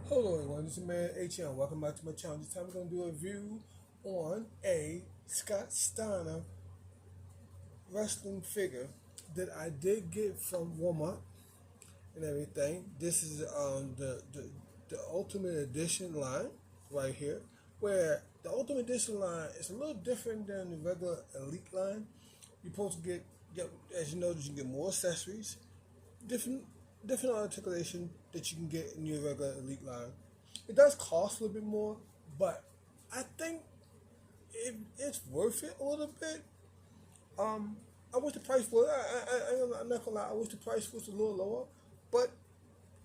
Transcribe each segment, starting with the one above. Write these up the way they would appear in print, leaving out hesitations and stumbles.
Hello everyone, this is man HM. Welcome back to my channel. This time we're going to do a review on a Scott Steiner wrestling figure that I did get from Walmart and everything. This is the Ultimate Edition line right here, where the Ultimate Edition line is a little different than the regular Elite line. You're supposed to get as you know, you can get more accessories, different different articulation that you can get in your regular Elite line. It does cost a little bit more, but I think it's worth it a little bit. Um, I wish the price was. I'm not gonna lie. I wish the price was a little lower, but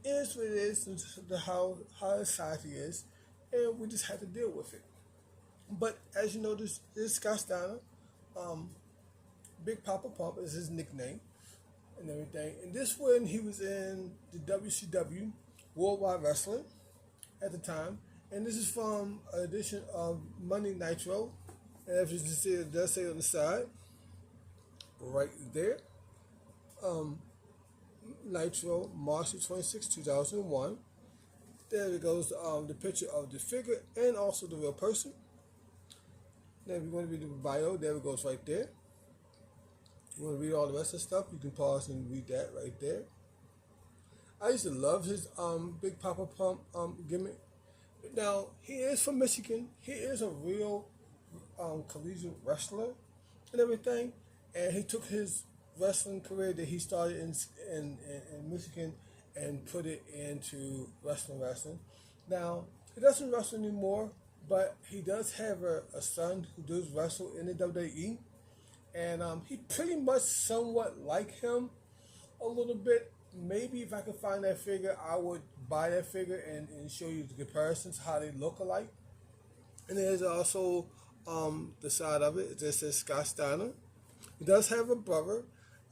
it is what it is. The how the society is, and we just have to deal with it. But as you know, this is Scott Steiner. Um, Big Papa Pump is his nickname and everything. And this when he was in the WCW Worldwide Wrestling at the time. And this is from an edition of Money Nitro. And as you can see, it does say on the side, right there, um, Nitro, March 26, 2001. There it goes, the picture of the figure and also the real person. Then we're going to read the bio. There it goes right there. You want to read all the rest of the stuff, you can pause and read that right there. I used to love his Big Papa Pump gimmick. Now, he is from Michigan. He is a real collegiate wrestler and everything. And he took his wrestling career that he started in Michigan and put it into wrestling. Now, he doesn't wrestle anymore, but he does have a son who does wrestle in the WWE. And he pretty much somewhat like him a little bit. Maybe if I could find that figure, I would buy that figure and show you the comparisons, how they look alike. And there's also the side of it. It just says Scott Steiner. He does have a brother,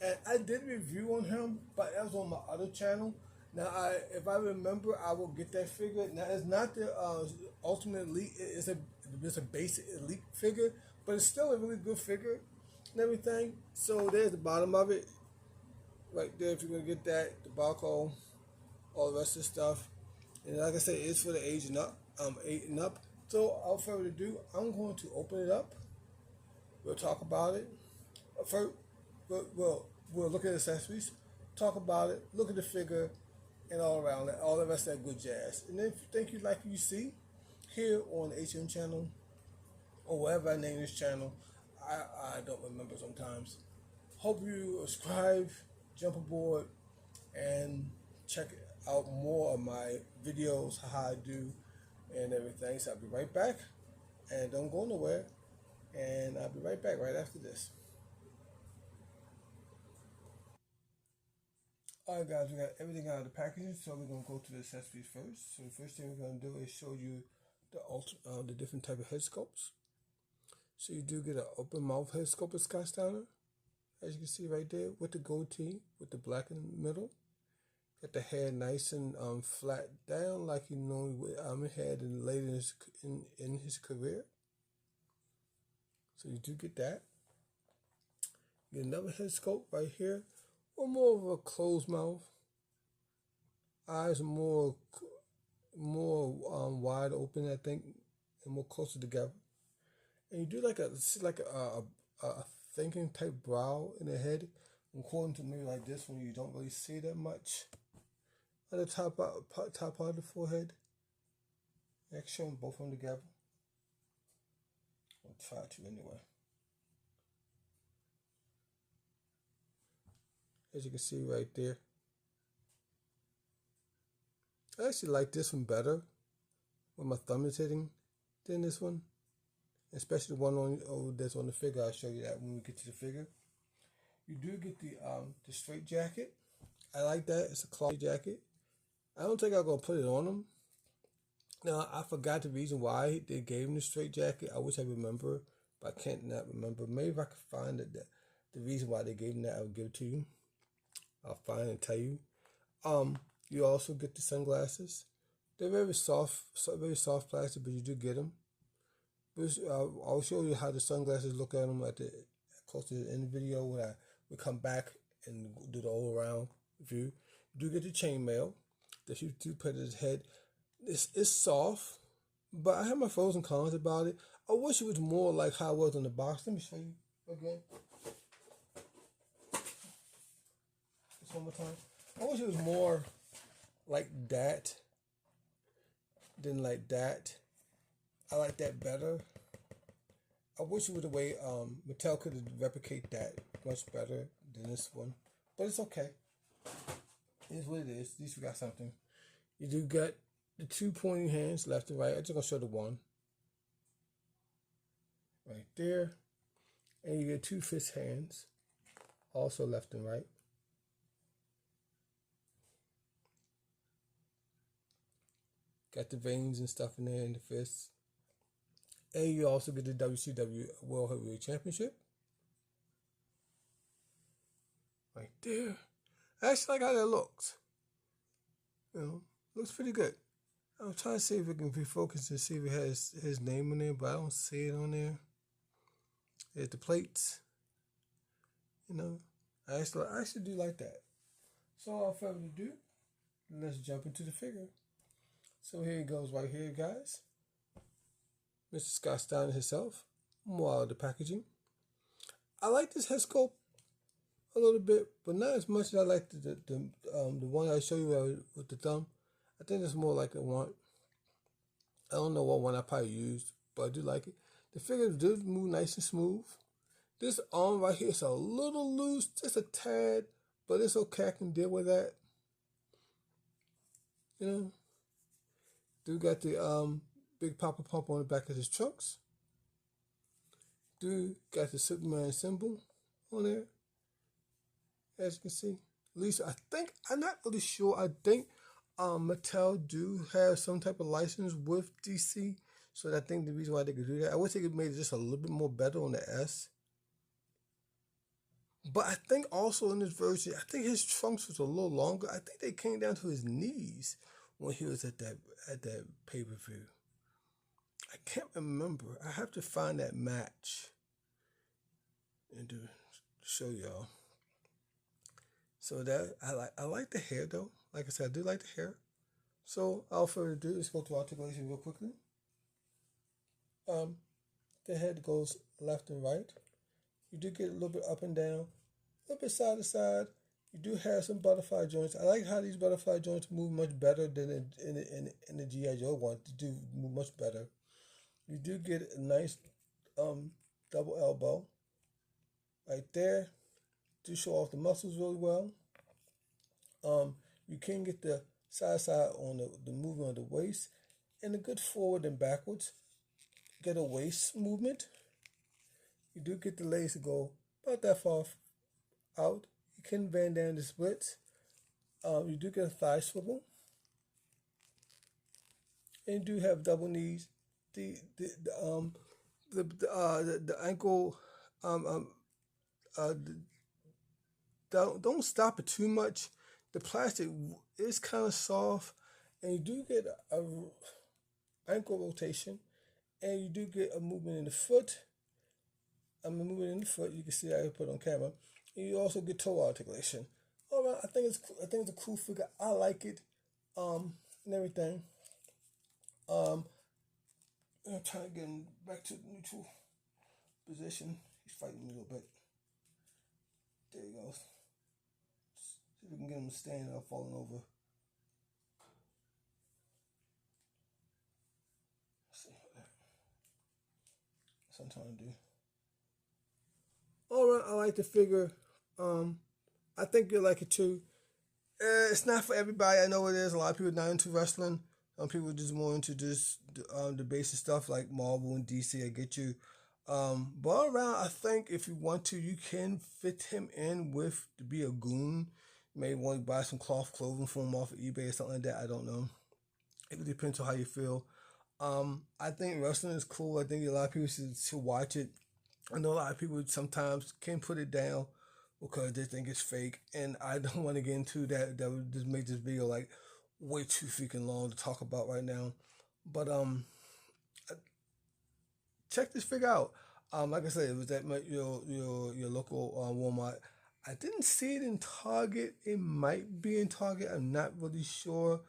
and I did review on him, but that was on my other channel. Now, if I remember, I will get that figure. Now, it's not the Ultimate Elite. It's a basic Elite figure, but it's still a really good figure and everything. So there's the bottom of it. Right there, if you're going to get that, the barcode, all the rest of the stuff. And like I said, it's for the age and up, 8 and up. So without further ado, I'm going to open it up. We'll talk about it. First, we'll look at accessories, talk about it, look at the figure, and all around that, all the rest of that good jazz. And if you think you like what you see here on the HM channel, or whatever I name this channel, I don't remember sometimes. Hope you subscribe, jump aboard, and check out more of my videos, how I do, and everything. So I'll be right back, and don't go nowhere. And I'll be right back right after this. Alright guys, we got everything out of the packaging, so we're gonna go to the accessories first. So the first thing we're gonna do is show you the different type of head sculpts. So you do get an open mouth head sculpt of Scott Steiner, as you can see right there, with the goatee, with the black in the middle. Got the hair nice and flat down, like you know had in later in his career. So you do get that. Get another head sculpt right here, or more of a closed mouth. Eyes more wide open, I think, and more closer together. And you do like a thinking type brow in the head, according to me like this one, you don't really see that much at the top part of the forehead. Next, show them both of them together. I'll try to anyway. As you can see right there, I actually like this one better when my thumb is hitting than this one, especially the one that's on the figure. I'll show you that when we get to the figure. You do get the straight jacket. I like that. It's a cloth jacket. I don't think I'm gonna put it on him. Now I forgot the reason why they gave him the straight jacket. I wish I remember, but I can't not remember. Maybe if I could find the reason why they gave him that, I will give it to you. I'll find and tell you. You also get the sunglasses. They're very soft plastic, but you do get them. I'll show you how the sunglasses look at them close to the end of the video when we come back and do the all around view. You do get the chainmail that you do put at his head. It's soft, but I have my pros and cons about it. I wish it was more like how it was on the box. Let me show you again. Just one more time. I wish it was more like that than like that. I like that better. I wish it was a way Mattel could replicate that much better than this one. But it's okay. It is what it is. At least we got something. You do got the 2 pointing hands, left and right. I'm just going to show the one. Right there. And you get 2 fist hands, also left and right. Got the veins and stuff in there in the fists. And you also get the WCW World Heavyweight Championship. Right there. I actually like how that looks. You know, looks pretty good. I'm trying to see if it can be focused and see if it has his name on there, but I don't see it on there. There's the plates. You know, I actually do like that. So without further ado, let's jump into the figure. So here it goes right here, guys. Mr. Scott Steiner himself. More out of the packaging. I like this head sculpt a little bit, but not as much as I like the one I show you with the thumb. I think it's more like a one. I don't know what one I probably used, but I do like it. The figure does move nice and smooth. This arm right here is a little loose, just a tad, but it's okay. I can deal with that. You know, do got the big Papa Pump on the back of his trunks. Dude got the Superman symbol on there, as you can see. At least I think, I'm not really sure. I think Mattel do have some type of license with DC, so I think the reason why they could do that. I wish they could make it just a little bit more better on the S. But I think also in this version, I think his trunks was a little longer. I think they came down to his knees when he was at that pay-per-view. I can't remember. I have to find that match and to show y'all. So that I like the hair though. Like I said, I do like the hair. So without further ado, let's go to articulation real quickly. The head goes left and right. You do get a little bit up and down, a little bit side to side. You do have some butterfly joints. I like how these butterfly joints move much better than in the G.I. Joe one. They do move much better. You do get a nice double elbow right there to show off the muscles really well. You can get the side on the movement of the waist and a good forward and backwards. Get a waist movement. You do get the legs to go about that far out. You can bend down the splits. You do get a thigh swivel. And you do have double knees. The ankle don't stop it too much. The plastic is kind of soft, and you do get a ankle rotation, and you do get a movement in the foot. A movement in the foot. You can see I put on camera. And you also get toe articulation. All right, I think it's a cool figure. I like it, and everything. I'm trying to get him back to the neutral position. He's fighting me a little bit. There he goes. See if we can get him standing up, falling over. Let's see what that's what I'm trying to do. All right, I like the figure. I think you'll like it too. It's not for everybody. I know it is. A lot of people not into wrestling. Some people just more into just the basic stuff like Marvel and DC. I get you. But all around, I think if you want to, you can fit him in with to be a goon. You may want to buy some cloth clothing for him off of eBay or something like that. I don't know. It really depends on how you feel. I think wrestling is cool. I think a lot of people should watch it. I know a lot of people sometimes can put it down because they think it's fake, and I don't want to get into that. That would just make this video like way too freaking long to talk about right now. But check this figure out. Like I said, it was at your local Walmart. I didn't see it in Target. It might be in Target. I'm not really sure.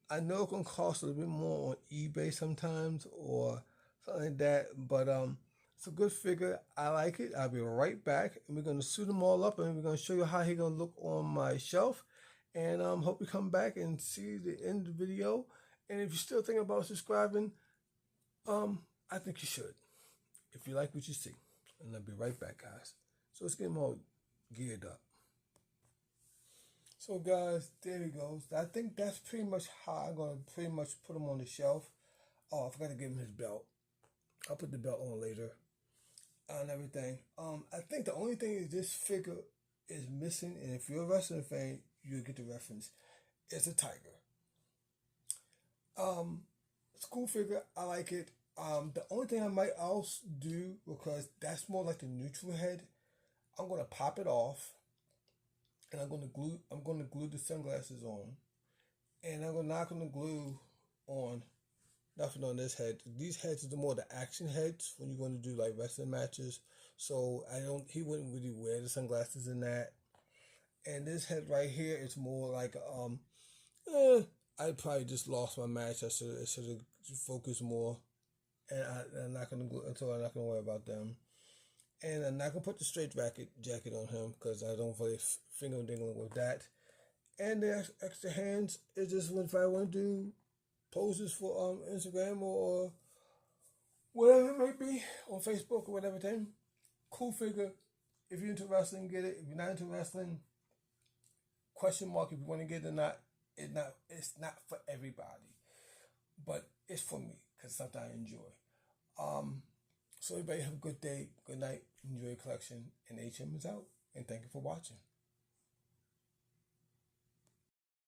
I know it can cost a little bit more on eBay sometimes or something like that, but it's a good figure. I like it. I'll be right back, and we're gonna suit them all up, and we're gonna show you how he's gonna look on my shelf. And hope you come back and see the end of the video. And if you're still thinking about subscribing, I think you should. If you like what you see, and I'll be right back, guys. So let's get them all geared up. So guys, there he goes. I think that's pretty much how I'm gonna pretty much put him on the shelf. Oh, I forgot to give him his belt. I'll put the belt on later and everything. I think the only thing is this figure is missing, and if you're a wrestling fan, you'll get the reference. It's a tiger. It's a cool figure. I like it. The only thing I might also do, because that's more like the neutral head, I'm gonna pop it off, and I'm gonna glue the sunglasses on, and I'm not gonna glue on nothing on this head. These heads are the more the action heads when you're going to do like wrestling matches. So he wouldn't really wear the sunglasses in that. And this head right here is more like I probably just lost my match. I should have focused more, and I'm not gonna worry about them. And I'm not gonna put the straight jacket on him because I don't really finger dingling with that. And the extra hands is just if I want to do poses for Instagram or whatever it may be on Facebook or whatever thing. Cool figure. If you're into wrestling, get it. If you're not into wrestling, question mark if you want to get it or not. It's not for everybody, but it's for me because something I enjoy. So everybody have a good day, good night, enjoy your collection, and HM is out. And thank you for watching.